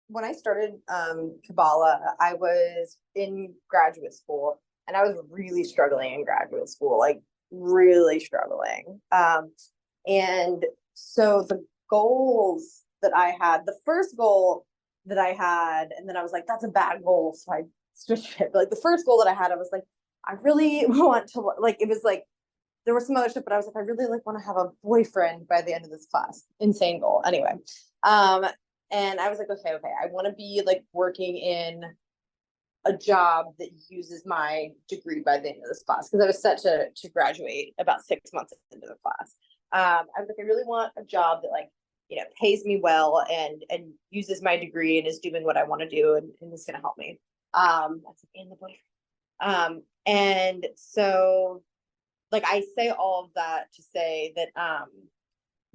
when I started Kabbalah, I was in graduate school and I was really struggling in graduate school, like really struggling. And so the goals that I had, the first goal that I had, and then I was like, that's a bad goal. So I switched it. But like the first goal that I had, I was like, I really want to like, it was like, there was some other stuff, but I was like, I really like want to have a boyfriend by the end of this class. Insane goal. Anyway. Um, and I was like, okay, I want to be like working in a job that uses my degree by the end of this class because I was set to graduate about 6 months into the class. I was like, I really want a job that like pays me well and uses my degree and is doing what I want to do and is going to help me. That's in the boyfriend. And so like I say all of that to say that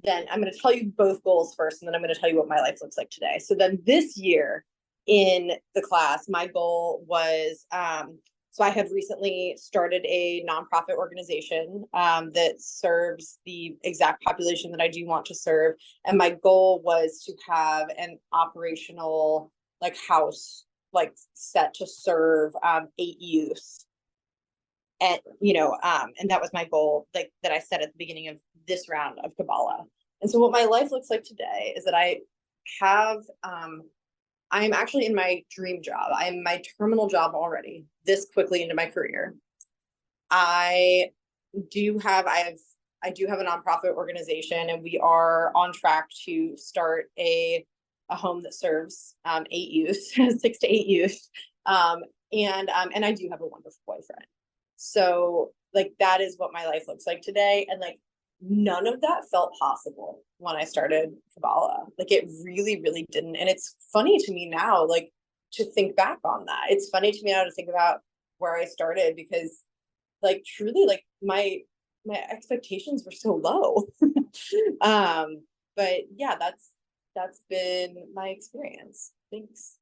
then I'm going to tell you both goals first, and then I'm going to tell you what my life looks like today. So then this year in the class, my goal was so I have recently started a nonprofit organization that serves the exact population that I do want to serve. And my goal was to have an operational like house like set to serve 8 youth and and that was my goal like that I set at the beginning of this round of Kabbalah. And so what my life looks like today is that have I am actually in my dream job. I am my terminal job already this quickly into my career. I I do have a nonprofit organization, and we are on track to start a home that serves 8 youth, 6 to 8 youth. And I do have a wonderful boyfriend. So like that is what my life looks like today. And like none of that felt possible when I started Kabbalah. Like it really, really didn't. And it's funny to me now, like to think back on that. It's funny to me now to think about where I started because like truly like my expectations were so low. um, but yeah, that's been my experience. Thanks.